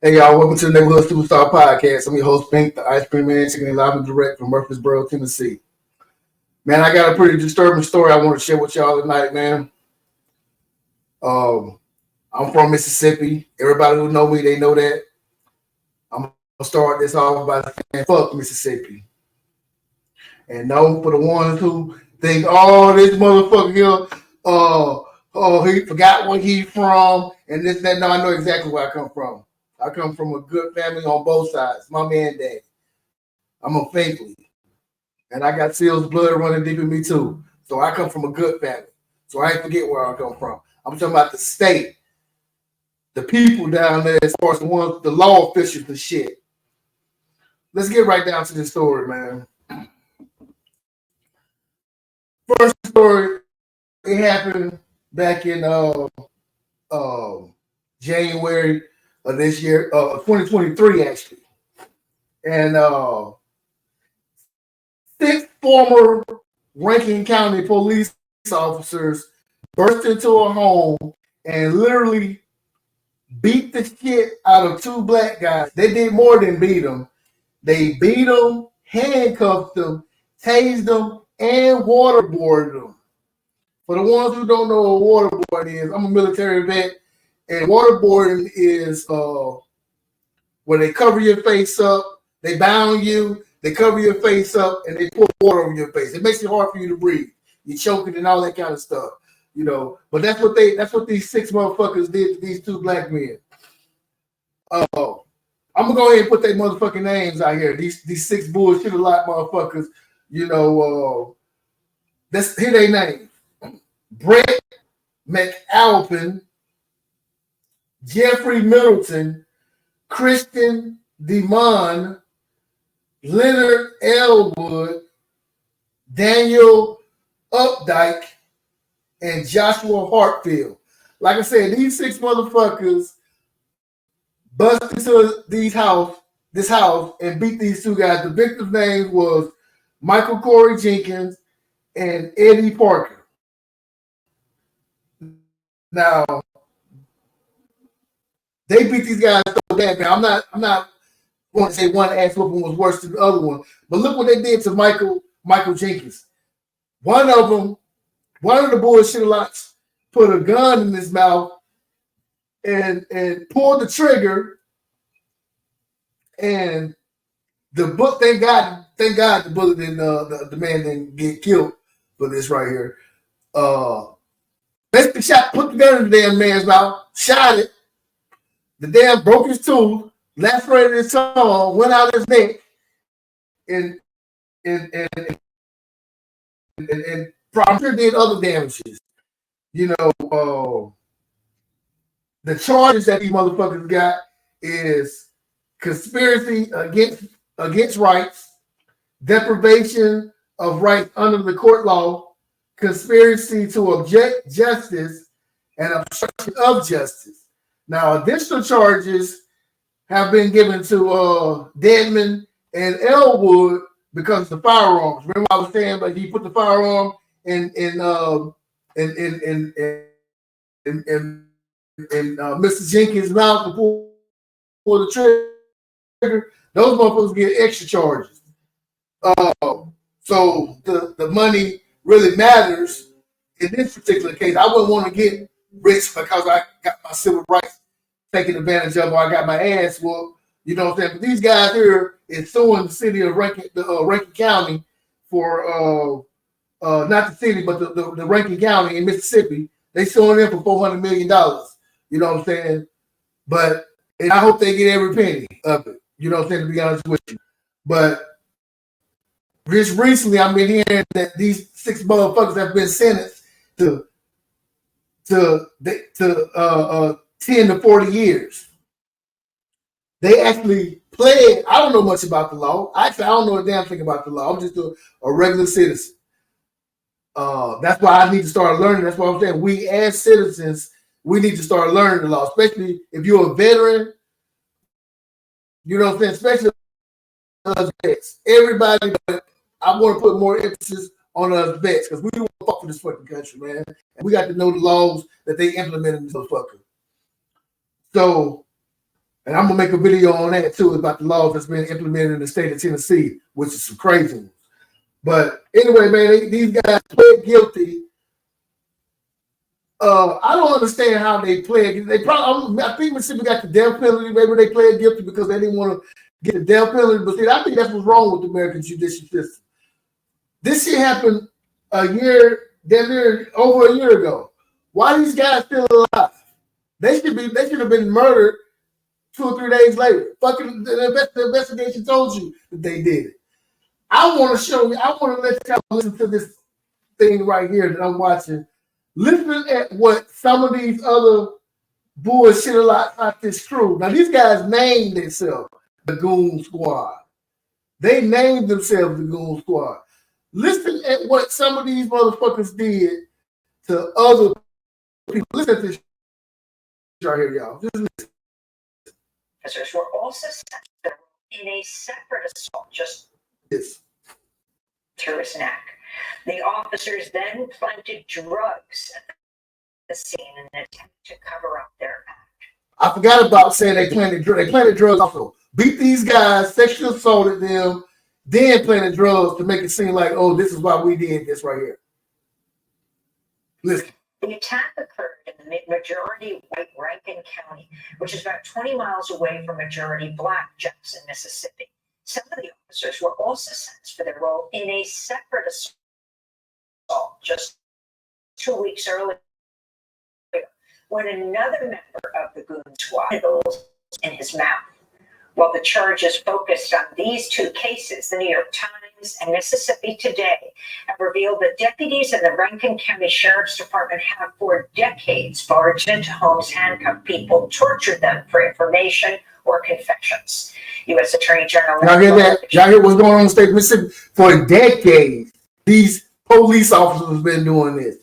Hey y'all, welcome to the Neighborhood Superstar Podcast. I'm your host, Pink, the Ice Cream Man, taking live and direct from Murfreesboro, Tennessee. Man, I got a pretty disturbing story I want to share with y'all tonight, man. I'm from Mississippi. Everybody who know me, they know that. I'm gonna start this off by saying fuck Mississippi. And no, for the ones who think, oh, this motherfucker here, he forgot where he's from, and this, that. No, I know exactly where I come from. I come from a good family on both sides. Mom and dad. I'm a Finkley, and I got Seals blood running deep in me too. So I come from a good family. So I ain't forget where I come from. I'm talking about the state, the people down there, as far as the ones, the law officials, the shit. Let's get right down to the story, man. First story, it happened back in uh, January of this year, 2023 actually, and six former Rankin County police officers burst into a home and literally beat the shit out of two black guys. They did more than beat them. They beat them, handcuffed them, tased them, and waterboarded them. For the ones who don't know what waterboard is, I'm a military vet, and waterboarding is where they cover your face up, they bound you, they cover your face up, and they pour water over your face. It makes it hard for you to breathe. You're choking and all that kind of stuff, you know. But that's what these six motherfuckers did to these two black men. I'm gonna go ahead and put their motherfucking names out here. These six bullshit a lot motherfuckers, you know. Let's hear their names: Brett McAlpin, Jeffrey Middleton, Christian Demon, Leonard Elwood, Daniel Updike, and Joshua Hartfield. Like I said, these six motherfuckers busted into this house, and beat these two guys. The victim's name was Michael Corey Jenkins and Eddie Parker. Now, they beat these guys so bad, man. I'm not going to say one ass whooping was worse than the other one, but look what they did to Michael Jenkins. One of the bullshit lots put a gun in his mouth and pulled the trigger, and the book. Thank God the bullet didn't the man didn't get killed for this right here. Basically put the gun in the damn man's mouth, shot it. The damn broke his tooth, lacerated his tongue, went out his neck, and probably did other damages. You know, the charges that these motherfuckers got is conspiracy against rights, deprivation of rights under the court law, conspiracy to object justice, and obstruction of justice. Now, additional charges have been given to Deadman and Elwood because of the firearms. Remember, I was saying, but he put the firearm in Mr. Jenkins' mouth to pull the trigger. Those motherfuckers get extra charges. So the money really matters in this particular case. I wouldn't want to get rich because I got my civil rights taken advantage of, or I got my ass whooped. You know what I'm saying? But these guys here is suing the city of Rankin County for not the city, but the Rankin County in Mississippi. They suing them for $400 million. You know what I'm saying? But and I hope they get every penny of it. You know what I'm saying? To be honest with you, but just recently I've been hearing that these six motherfuckers have been sentenced to 10 to 40 years. They actually pled. I don't know much about the law. Actually, I don't know a damn thing about the law. I'm just a regular citizen. That's why I need to start learning. That's why I'm saying we as citizens, we need to start learning the law, especially if you're a veteran. You know what I'm saying? Especially us vets. Everybody, but I want to put more emphasis on us vets because we want to fuck for this fucking country, man. And we got to know the laws that they implement in this motherfucker. So, And I'm gonna make a video on that too about the laws that's been implemented in the state of Tennessee, which is some crazy ones. But anyway, man, these guys pled guilty. I don't understand how they pled. They probably, I think Mississippi got the death penalty. Maybe they pled guilty because they didn't want to get the death penalty. But see, I think that's what's wrong with the American judicial system. This shit happened over a year ago. Why are these guys still alive? They should have been murdered 2 or 3 days later. Fucking the investigation told you that they did it. I want to let y'all listen to this thing right here that I'm watching. Listen at what some of these other bullshit like this crew. Now, these guys named themselves the Goon Squad. They named themselves the Goon Squad. Listen at what some of these motherfuckers did to other people. Listen at this right here, y'all. Just listen. Officers were also sent in a separate assault just through his neck. The officers then planted drugs at the scene in an attempt to cover up their act. I forgot about saying they planted drugs also. Beat these guys, sexually assaulted them, then planted drugs to make it seem like, oh, this is why we did this right here. Listen. The attack occurred in the majority white Rankin County, which is about 20 miles away from majority black Jackson, Mississippi. Some of the officers were also sentenced for their role in a separate assault just 2 weeks earlier, when another member of the Goon Squad had holes in his mouth. While the charges focused on these two cases, the New York Times and Mississippi Today have revealed that deputies in the Rankin County Sheriff's Department have for decades barged into homes, handcuffed people, tortured them for information or confessions. U.S. Attorney General. Y'all hear that? Y'all hear what's going on in the state of Mississippi? For decades, these police officers have been doing this.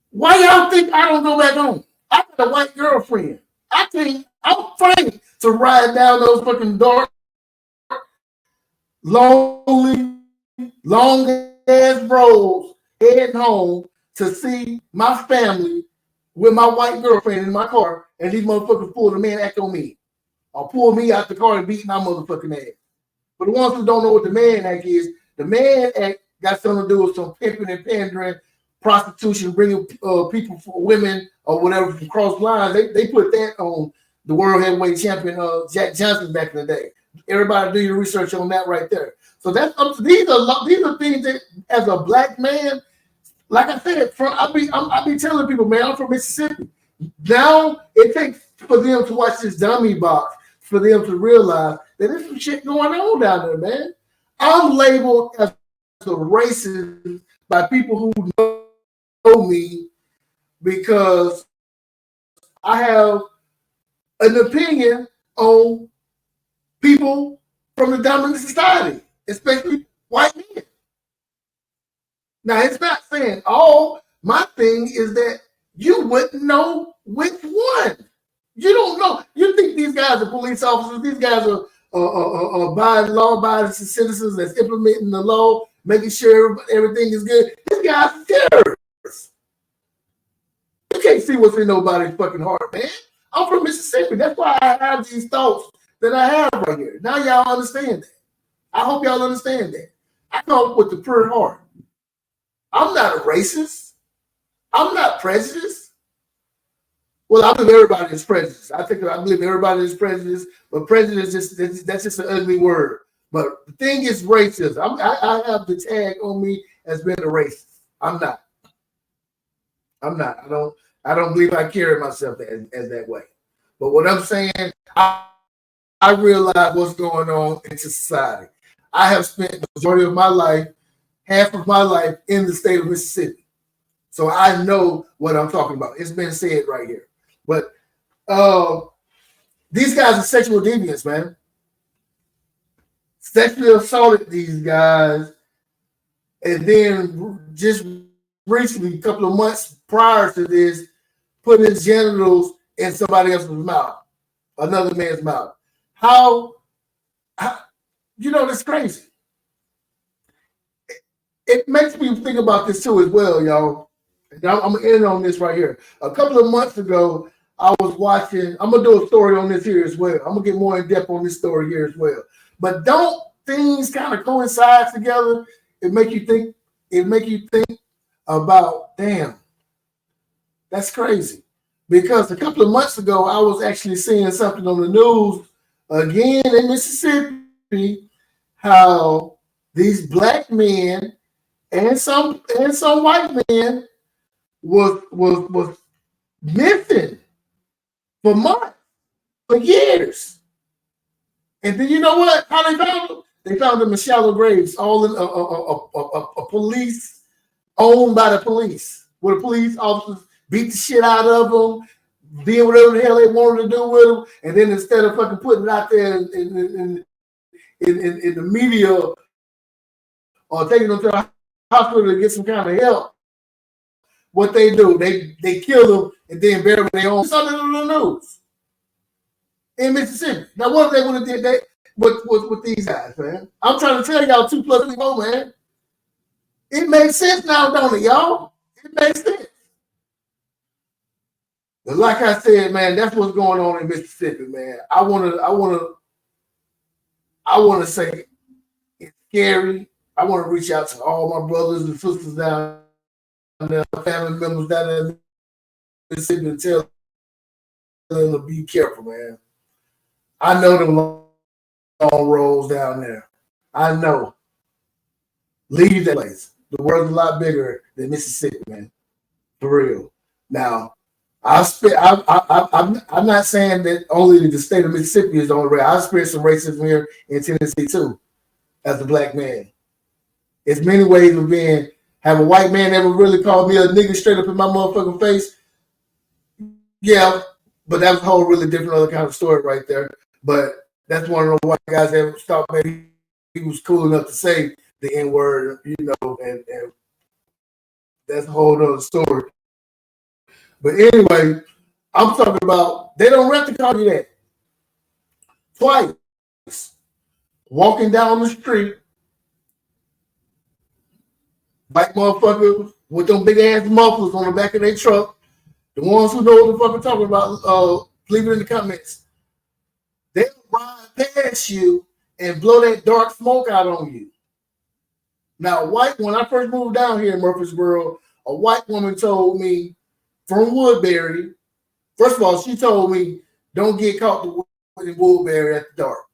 Why y'all think I don't go back home? I got a white girlfriend. I'm afraid to ride down those fucking dark, lonely, long-ass roads heading home to see my family with my white girlfriend in my car, and these motherfuckers pull the man act on me. Or pull me out the car and beat my motherfucking ass. But the ones who don't know what the man act is, the man act got something to do with some pimping and pandering, prostitution, bringing people, for women or whatever from cross lines. They put that on the world heavyweight champion Jack Johnson back in the day. Everybody do your research on that right there. So that's up to these are things that, as a black man, like I said, I be telling people, man, I'm from Mississippi. Now it takes for them to watch this dummy box for them to realize that there's some shit going on down there, man. I'm labeled as a racist by people who know me because I have an opinion on people from the dominant society, especially white men. Now, it's not saying all. My thing is that you wouldn't know which one. You don't know. You think these guys are police officers. These guys are law-abiding citizens that's implementing the law, making sure everything is good. These guys are terrorists. You can't see what's in nobody's fucking heart, man. I'm from Mississippi. That's why I have these thoughts that I have right here. Now y'all understand that. I hope y'all understand that. I come up with the pure heart. I'm not a racist. I'm not prejudiced. Well, I believe everybody is prejudiced. I believe everybody is prejudiced, but prejudice that's just an ugly word. But the thing is racism. I have the tag on me as being a racist. I'm not. I don't believe I carry myself as that way. But what I'm saying, I realize what's going on in society. I have spent the majority of my life, half of my life in the state of Mississippi. So I know what I'm talking about. It's been said right here. But these guys are sexual deviants, man. Sexually assaulted these guys. And then just recently, a couple of months prior to this, put his genitals in somebody else's mouth, another man's mouth. How that's crazy. It makes me think about this too as well, y'all. I'm going to end on this right here. A couple of months ago, I was watching. I'm gonna do a story on this here as well. I'm gonna get more in depth on this story here as well. But don't things kind of coincide together? It make you think. It make you think about damn. That's crazy. Because a couple of months ago, I was actually seeing something on the news again in Mississippi, how these black men and some white men was missing for months, for years. And then you know what? How they found them? They found them in shallow graves, all in a police owned by the police, where the police officers beat the shit out of them, did whatever the hell they wanted to do with them, and then instead of fucking putting it out there in the media or taking them to the hospital to get some kind of help, what they do, they kill them and then bury their own. Something on the news in Mississippi. Now, what if they would have did that with these guys, man? I'm trying to tell y'all 2 + 2 4, man. It makes sense now, don't it, y'all? It makes sense. But like I said, man, that's what's going on in Mississippi, man. I wanna say it's scary. I want to reach out to all my brothers and sisters down there, family members down there in Mississippi, and tell them to be careful, man. I know them long roads down there. I know. Leave that place. The world's a lot bigger than Mississippi, man. For real. Now, I'm not saying that only the state of Mississippi is the only way. I experienced some racism here in Tennessee too, as a black man. It's many ways of being. Have a white man ever really called me a nigga straight up in my motherfucking face? Yeah, but that was a whole really different other kind of story right there. But that's one of the white guys that thought maybe he was cool enough to say the N-word, you know, and that's a whole other story. But anyway, I'm talking about they don't have to call you that. Twice. Walking down the street, white motherfuckers with them big ass mufflers on the back of their truck. The ones who know what the fuck I'm talking about, leave it in the comments. They'll ride past you and blow that dark smoke out on you. Now, when I first moved down here in Murfreesboro, a white woman told me from Woodbury, first of all, she told me, don't get caught in Woodbury at the dark.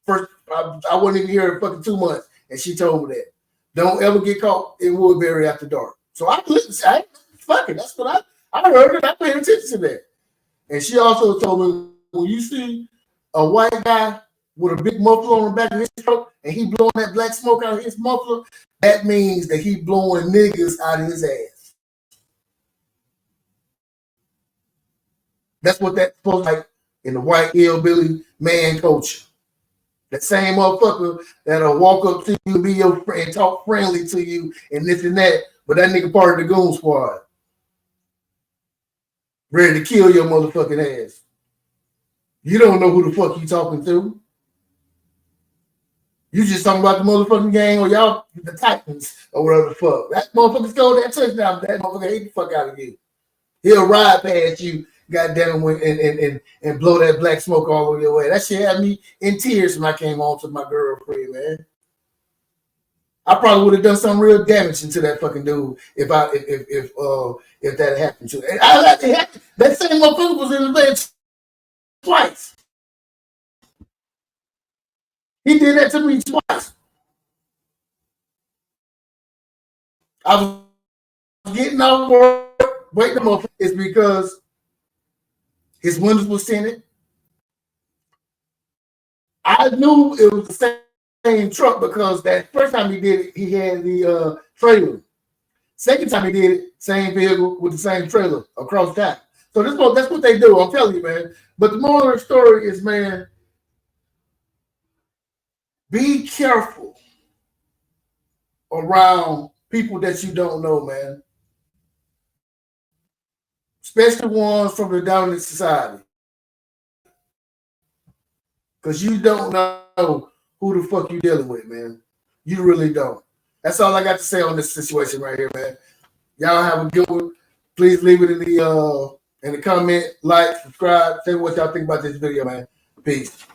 First, I wasn't even here in fucking 2 months, and she told me that. Don't ever get caught in Woodbury after dark. So fuck it. That's what I heard it. I paid attention to that. And she also told me, when you see a white guy with a big muffler on the back of his truck and he blowing that black smoke out of his muffler, that means that he blowing niggas out of his ass. That's what that's supposed to be like in the white hillbilly man culture. That same motherfucker that'll walk up to you and be your friend, talk friendly to you and this and that, but that nigga part of the Goon Squad. Ready to kill your motherfucking ass. You don't know who the fuck you talking to. You just talking about the motherfucking gang or y'all the Titans or whatever the fuck. That motherfucker stole that touchdown. That motherfucker hate the fuck out of you. He'll ride past you, goddamn, and blow that black smoke all over your way. That shit had me in tears when I came home to my girlfriend, man. I probably would have done some real damage to that fucking dude if that happened to him. That same motherfucker was in the bed twice. He did that to me twice. I was getting off work, waiting up. It's because his windows were tinted. I knew it was the same truck because that first time he did it, he had the trailer. Second time he did it, same vehicle with the same trailer across town. So that's what they do. I'm telling you, man. But the moral of the story is, man, be careful around people that you don't know, man. Especially ones from the dominant society. Because you don't know who the fuck you dealing with, man. You really don't. That's all I got to say on this situation right here, man. Y'all have a good one. Please leave it in the in the comment, like, subscribe, tell me what y'all think about this video, man. Peace.